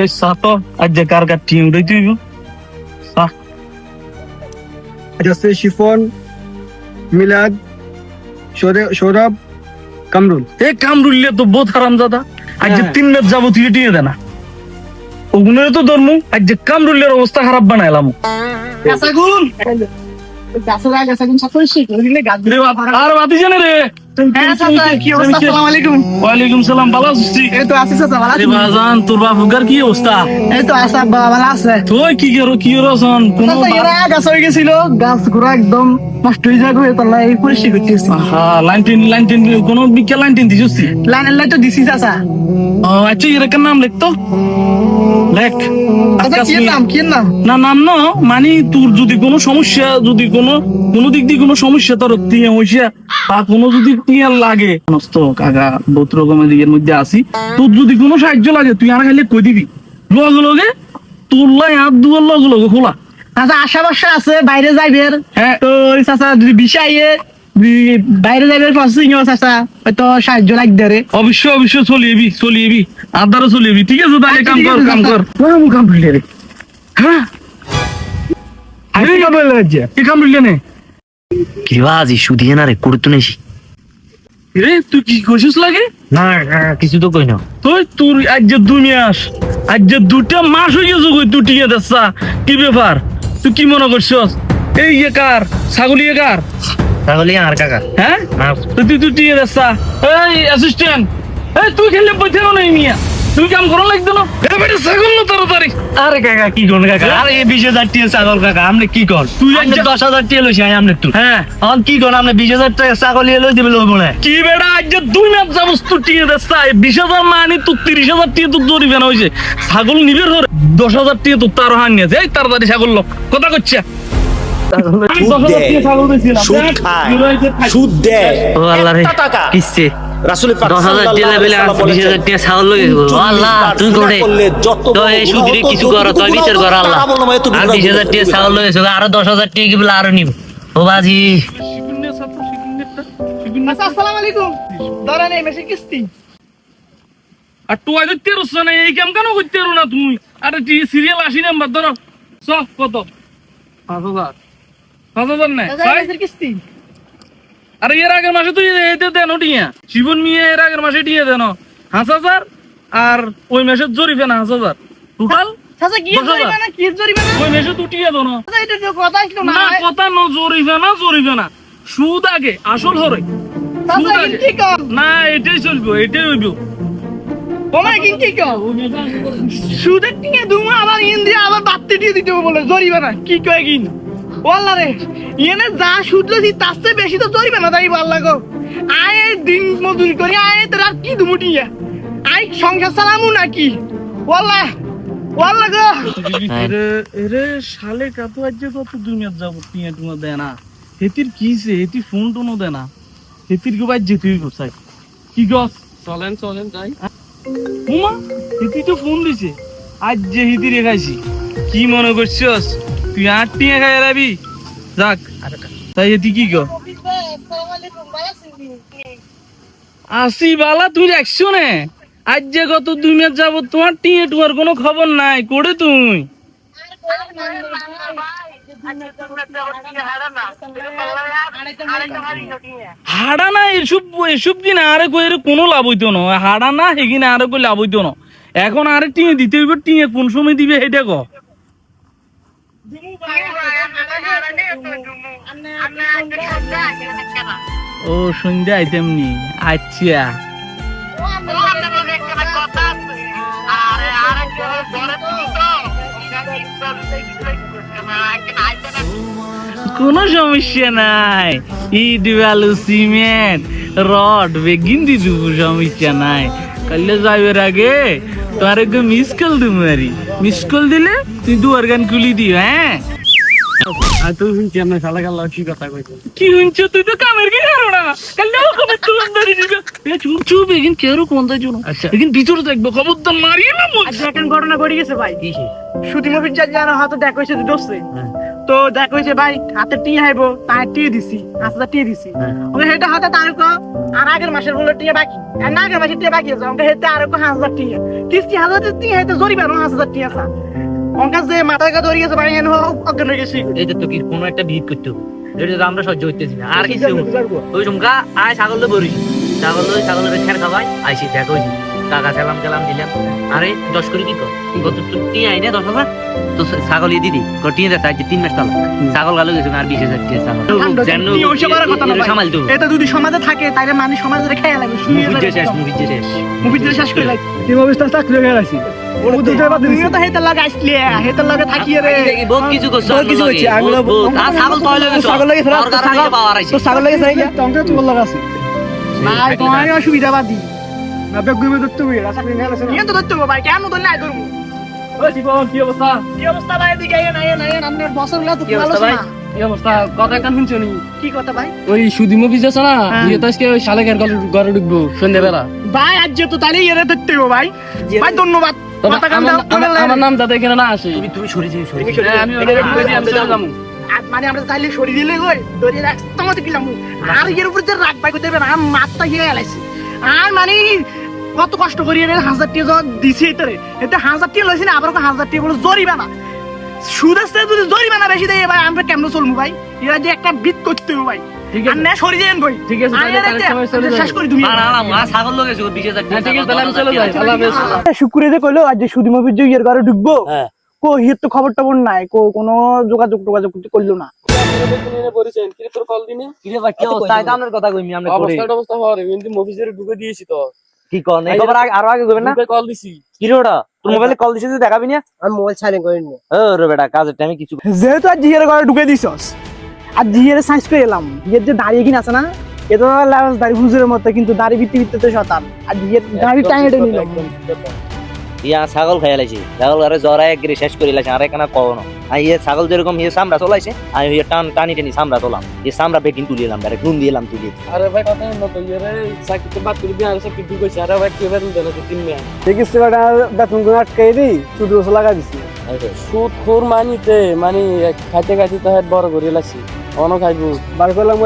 এই সাতো আজ যে কার কার টিম রে তুই আচ্ছা সে শিফন মিলাদ সৌরভ কামরুল। এই কামরুল্লে তো বহুত হারাম দাদা আজ যে 3 ম্যাচ যাবো তুই টিয়ে দেনা ওগুলো তো ধর্ম আজ যে কামরুল্লের অবস্থা খারাপ বানাইলাম গাছাগুন গাছরা গাছাগুন সাথে শিখে দিলে গাছ রে আর বাতি জানে রে হ্যাঁ চাচা কি অবস্থা? আসসালামু আলাইকুম। ওয়ালাইকুম সালাম ভালো আছিস এই তো আছি চাচা ভালো আছি। বাজান তোর বাপুকার কি অবস্থা এই তো আসা ভালো আছে। তুই কি রসন কোন চাচা এরা গাছ হয়ে গেছিল গাছ গুড়া একদম নষ্ট হয়ে যাবে তাহলে এই পরিস্থিতি করতেছি। হ্যাঁ লাইন কোন বিকে লাইন দিছিস লাইনের লাইট তো দিছি চাচা। ও আচ্ছা এরকম নাম লিখ তো লেখ চাচা কি নাম না নাম না মানে তোর যদি কোনো সমস্যা যদি কোনো দিক দিয়ে কোনো সমস্যা তোর টিয়া হইছে বা কোনো যদি টিয়া লাগে সমস্ত কাকা বহুত রকমের দিকের মধ্যে আসি তোর যদি কোনো সাহায্য লাগে তুই আর খাইলে কই দিবি লগে তোর লাই হাত দুয়ার লগে খোলা। চাচা আশা বর্ষা আছে বাইরে যাইবের হ্যাঁ তো চাচা যদি বিষয়ে বাইরে যাইবের পাশে চাচা হয়তো সাহায্য লাগবে রে। অবশ্যই চলিয়েবি আদারও চলিয়েবি ঠিক আছে তাহলে কাম কর কাম করলে রে হ্যাঁ কি কাম করলে নে কিবা আজি সুদিয়ে না রে করতো নেছি রে তুই কি কইছিস লাগে না কিছু তো কই না তুই তোর আজ যে 2 মাস আজ যে 2টা মাস হয়ে গেছে কই তুই টিকে দেছা কি ব্যাপার তুই কি মনে করছিস এই কার ছাগলি কার তাহলে আর কাকা হ্যাঁ তুই টিকে দেছা এই অ্যাসিস্ট্যান্ট এই তুই খেললে পয়সা নাই মিয়া তুই কাম করা লাগতো না এ বেটা ছাগল না তাড়াতাড়ি আরে কাকা কি কোন কাকা আরে 20,000 টাকা ছাগল কাকা আপনি কি কোন তুই আপনি 10,000 টাকা লইছি আপনি তো হ্যাঁ এখন কি কোন আপনি 20,000 টাকা ছাগল লই দিবেন লইব না কি বেটা আজ যে 2 মাস যাবস তুই টিকে দেছা 20,000 মানে তুই 30,000 টাকা তো দড়ি বেনা হইছে ছাগল নিবে ধরে 10,000 টাকা তো তার হান নিয়ে এই তাড়াতাড়ি ছাগল লোক কথা কইছে সুদ দেয় ও আল্লাহ রে টাকা কিসে রাসূল পাক 10,000 টাকা লেভেলে 20,000 টাকা ছাগল লই আল্লাহ তুই করে তো এই সুদিরে কিছু কর তো বিচার কর আল্লাহ আর 20,000 টাকা ছাগল লই আর 10,000 টাকা কি বলে আরো নিব ও বাজি আচ্ছা আসসালামু আলাইকুম ধরেন এই মেশিন কিস্তি আর তুই আজ তেরোস না এই কাম কেন করতে পারো না তুমি আরে সিরিয়াল 80 নাম্বার ধরো কত 5,000 নাই মেশিন কিস্তি আরে এর আগের মাসে তুই এইতে দেন ওটিয়া জীবন মিয়া এর আগের মাসে দিয়ে দেন 5,000 আর ওই মাসে জরিমানা 5,000 টোটাল চাচা কি জরিমানা ওই মাসে তুটিয়া দেন চাচা এটা তো কথা কি না কথা ন জরিমানা সুদ আগে আসল হরে চাচা কি কম না এটাই চলবে এটাই হইব ওমা কি কম সুদের টিকে দুমা আবার ইন্ডিয়া আবার বাড়তে দিয়ে দিতে বলে জরিমানা কি কয় কিন ওয়াল্লা রে ইয়েনে যা সুদ লছি তার চেয়ে বেশি তো জরিমানা দাইব আল্লাহ গো আয় দিন মজুরি করি আয় তোর আর কি দুমুটিয়া আই সংসার চালামু নাকি ওয়াল্লা গো এরে শালে কত আজ কত দুনিয়া যাব টিয়া টুনা দেয় না হেতির কিছে হেতি ফোন টোনো দেয় না হেতির গো বাজ যেতে হইব চাই কি গস চলেন যাই উমা হেতি তো ফোন দিছে আজ যে হেতি রেখাইছি কি মনে করছিস তুই 8 টিয়া খাই রাবি যাক তাই হেতি কি গো আসি বালা তুই রাখছো না আজ যে গত 2 মাস যাব তোমার টিয়া টুয়ার কোনো খবর নাই করে তুই হাড়া না এসব কিনা আরে কই কোনো লাভ হইতো না হাড়া না হেকিনা আরে কই লাভ হইতো না এখন আরে টিয়ে দিতে হইব টিয়ে কোন সময় দিবে এটা কো ও সন্ধ্যা আইটেম নি আচ্ছা কোনো সমস্যা নাই ইট বালু সিমেন্ট রড বেগিন দি দিব সমস্যা নাই কালে যাইবার আগে তোর একটু মিস কল দিবো আরি মিস কল দিলে তুই দুয়ার গান খুলি দিও হ্যাঁ আর তুই শুনছি আমরা শালা গাল কি কথা কইছ কি শুনছো তুই তো কামের কি করো না কালে খবর তো ধরে দিবে চুপ চুপ এগিন কেউ কোন দাই জন্য এগিন ভিতরে দেখবো খবরদার মারিয়ে না আচ্ছা এখন ঘটনা ঘটে গেছে ভাই সুতি মফিজ জানো হাতে দেখ কইছে দোস্তে তো দেখ হয়েছে ভাই হাতে টিয়ে হাইবো তাই টিয়ে দিছি 5,000 টিয়ে দিছি ওকে হেটা হাতে তার কো আর আগের মাসের গুলো টিয়ে বাকি আর না আগের মাসের টিয়ে বাকি আছে ওকে হেতে আর কো 5,000 টিয়ে কিস্তি 1,000 টিয়ে হেতে জরিমানা 5,000 টিয়ে আছে ওকে যে মাথায় কা ধরিয়েছে ভাই এনে অজ্ঞান হয়ে গেছি এইটা তো কি কোনো একটা ভিড় করতে হবে এটা তো আমরা সহ্য করতেছি না আর কিছু ওই সমকা আয় ছাগল বরি ছাগলের খের খাওয়াই আইসি দেখো টাকা সালাম দিলাম আরে 10 করে কি কর কত তুই আইনে 10,000 তো ছাগল দিদি কটিয়ে দেয় আজ 3 মাস তালা ছাগল গালো গেছে আর 20,000 টাকা ছাগল জানো ওই সবার কথা না সামাল তো এটা যদি সমাজে থাকে তাইলে মানুষ সমাজে খেয়ে লাগবে মুভি শেষ করে লাগে কি অবস্থা চাকরি হয়ে গেছে তুমিও তো হেতে লাগা আসলে হেতে লাগা থাকিয়ে রে বহুত কিছু করছ আর ছাগল তো হইলো ছাগল লাগে ছাগল লাগে তঙ্কে তো লাগা আছে ভাই তোমার অসুবিধা বাদি না বেগুবে ধরতে হবে চাকরি নিয়ে আসে নিয়ে তো ধরতে হবে ভাই কেন ধরলে আয় ধরবো ওই জীবন কি অবস্থা ভাই এদিকে আয় না বছরগুলো তো ভালো না কি অবস্থা কথা কান শুনছো নি কি কথা ভাই ওই সুদি মুভি যাচ্ছে না দিয়ে তো আজকে ওই শালেকের ঘরে ঢুকবো সন্ধ্যাবেলা ভাই আজ তো তাহলে এরে ধরতে হবে ভাই ভাই ধন্যবাদ কথা কান দাও আমার নাম দাদা এখানে না আসে তুমি সরে আমি যাবো মানে আমরা চাইলে সরি দিলে কই ধরে রাখতাম তো কিলাম আর এর উপর যে রাগ পাই করতে হবে না মাথা হিয়ে গেলাইছে আর মানে কত কষ্ট করি এর 1,000 টাকা দিছি এটারে এতে 1,000 টাকা লইছি না আবার 1,000 টাকা বলে জরিমানা সুদেশে যদি জরিমানা বেশি দেয় ভাই আমরা কেমনে চলবো ভাই এরা যে একটা বিট করতে হবে ভাই ঠিক আর না সরি দেন ভাই ঠিক আছে তাহলে সময় চলে যাবে শেষ করে তুমি মা ছাগল লগেছে 20,000 টাকা ঠিক আছে তাহলে আমি চলে যাই আল্লাহ হাফেজ শুক্রে যে কইলো আজ সুদি মুভির যে ইয়ের ঘরে ঢুকবো হ্যাঁ কো হির তো খবর টবর নাই কোনো যোগাযোগ করলো না তোর কল দিনে কিরে ভাই কি অবস্থা কামের কথা কইমি আমরা করে অবস্থা হরে কিন্তু মুভিজের ঢুকে দিয়েছি তো কি কোন এই খবর আরো আগে কইবেন না কল দিছি কিরে ওটা তোর মোবাইলে কল দিছিস তুই দেখাবি না আমি মোবাইল সাইলেন্ট করে নি ও রে বেটা কাজের টাইমে কিছু যেহেতু আজ জিয়ের ঘরে ঢুকে দিছস আর জিয়ের সাইজ করে এলাম জিয়ের যে দাঁড়িয়ে কিনা আছে না এটা লাস দাড়ি হুজুরের মতো কিন্তু দাড়ি ভিত্তি শতান আর জিয়ের দাড়ি টাইনে নিল ইয়া ছাগল খাইলাইছি ছাগল ঘরে জরায় গিরে শেষ করে লাইছে আর এখানে কওনো আই এ ছাগল যেরকম ইয়ে সামরা চলাইছে আমি ইয়ে টানি সামরা চলাম এই সামরা বেকিন তুলিলাম ডাইরেক্ট নুন দিলাম তুলি আরে ভাই কথা না তো ইয়ে চাকরিতে বাদ করে দিয়ে আর সব কিছু কইছে আরে ভাই কি বেতন দেন তো 3 মাস ঠিক আছে বেটা বেতন গুলো আটকাই দি শুধু লাগা দিছি সুদ খোর মানিতে মানে খাইতে খাইতে তো হেড বড় করে লাইছি অন খাইবো বার করলাম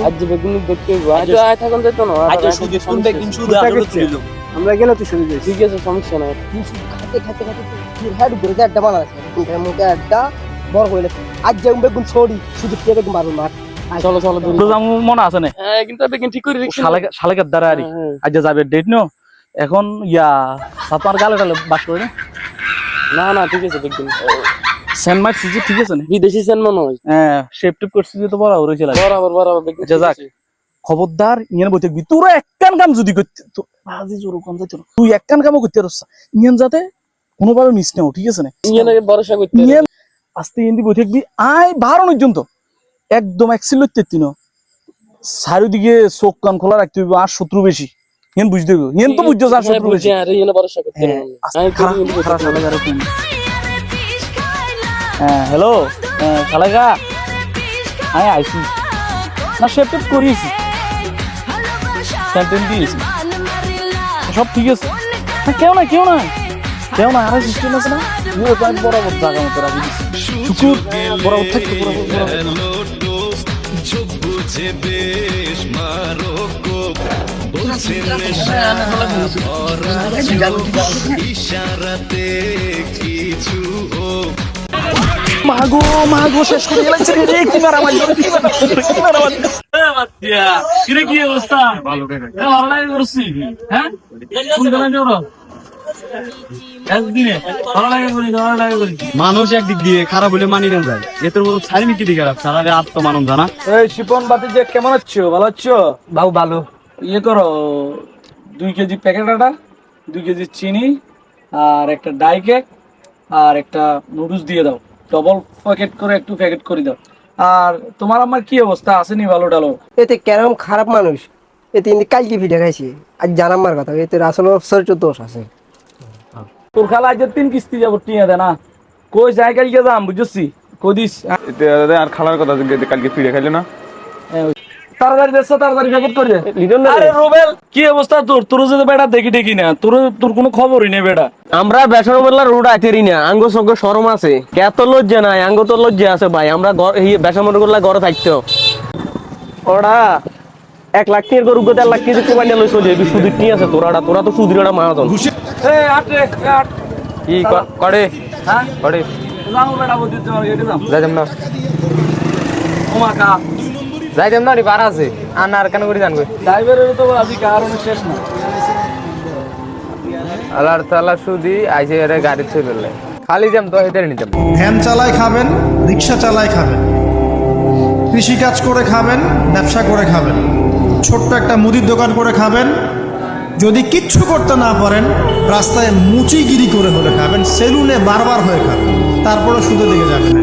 আজ বেগুন দেখতে আজ আয় থাকুন যেত না আজ সুদি কোন বেকিন সুদ আসলে তুলিলাম আমরা গেলে তো শুরু দিয়েছি ঠিক আছে সমস্যা নাই খাতে খাতে খাতে কি হেড ঘুরে যায় একটা বানা আছে এর মধ্যে একটা বড় হইলে আজ যে বেগুন ছড়ি শুধু পেয়ে বেগুন মারুন মার চলো চলো মনে আছে না হ্যাঁ কিন্তু বেগুন ঠিক করে রেখেছি শালেকের দ্বারা আরি আজ যাবে ডেট নো এখন ইয়া আপনার গালে গালে বাস করে না না ঠিক আছে বেগুন সেন মাছ সিজি ঠিক আছে না বিদেশি সেন মনে হয় হ্যাঁ শেপ টিপ করছিস তো বড় হইছে লাগে বরাবর বেগুন যাক খবরদার ইয়েন বইতে দিবি তোরা একখান কাম যদি করতে বাজি জোর কম যাইতো তুই একখান কামও করতে পারছ ইয়েন যাতে কোনোভাবে মিস নাও ঠিক আছে না ইয়েন ভরসা করতে ইয়েন আস্তে ইয়েন বই থাকবি আয় 12 পর্যন্ত একদম এক্সিল লইতে তিনো চারিদিকে চোখ কান খোলা রাখতে হইব আর শত্রু বেশি ইয়েন বুঝতে হইব ইয়েন তো বুঝছো আর শত্রু বেশি আরে ইয়েন ভরসা করতে আমি হ্যাঁ হ্যালো শালাগা আমি আইছি না শেপ টেপ করিয়েছি সেন্টেন দিয়েছি সব ঠিক আছে না কেউ না আরো সিস্টেম আছে না বরাবর জায়গা মতো রাখি দিচ্ছি শুকুর বরাবর থাকতো মাগো শেষ করে গেলাইছে রে কি মারামারি কিরে কি অবস্থা ভালো করে অনলাইন করছি হ্যাঁ কোন দোকানে যাও একদিনে অনলাইন করি মানুষ একদিক দিয়ে খারাপ হলে মানি না যায় এত বড় সারি মিটি দিয়ে খারাপ সারা আত্মমানব জানা এই শিপন বাতি যে কেমন আছো ভালো আছো বাবু ভালো ইয়ে করো 2 কেজি প্যাকেট আটা 2 কেজি চিনি আর একটা ডাই কেক আর একটা নুডলস দিয়ে দাও ডবল প্যাকেট করে একটু প্যাকেট করে দাও আর তোমার আমার কি অবস্থা আসেনি ভালো ডালো এতে কেরম খারাপ মানুষ এতে কিন্তু কালকে ভিডিও খাইছি আজ জানাম্মার কথা এতে আসলে চরিত্র দোষ আছে তোর খালা আজ 3 কিস্তি যাব টিয়া দে না কই যাই কালকে যাম বুঝছি কদিস আর খালার কথা কালকে ফিরে খাইলে না তাড়াতাড়ি দেশ তাড়াতাড়ি প্যাকেট করে দে। আরে রুবেল কি অবস্থা তোর? তোর যদি বেটা দেখি দেখি না, তোর কোনো খবরই নেই বেটা। আমরা বেসর বললা রোড আইতেরি না, আঙ্গ সঙ্গ শরম আছে, এত লজ্জা নাই, আঙ্গ তো লজ্জা আছে ভাই। আমরা বেসর মনে করলে ঘরে থাকতো ওরা 1 লাখ টাকার গরু 1 লাখ কেজি কোবাই নিয়ে চলে যাবি, সুদির নিয়ে আছে তোরা তো সুদির একটা মাহাজন। এই আট রে, আট। কি করে হ্যাঁ করে যাও বেটা বুদ্ধি যাও এটে যাও। যাইতাম না, ওমা কা যাইতাম না, বার আছে আর কেন করে জানবে। ড্রাইভারের তো আজকে কারণে শেষ না। আল্লাহর তাআলা সুদি আইছে এর গাড়ি চলে খালি যাম তো হেঁটে নিতাম। ভ্যান চালায় খাবেন, রিক্সা চালায় খাবেন, কৃষিকাজ করে খাবেন, ব্যবসা করে খাবেন, ছোট্ট একটা মুদির দোকান করে খাবেন। যদি কিচ্ছু করতে না পারেন, রাস্তায় মুচিগিরি করে হলে খাবেন, সেলুনে বারবার হয়ে খাবেন, তারপরে সুদের দিকে যাবেন।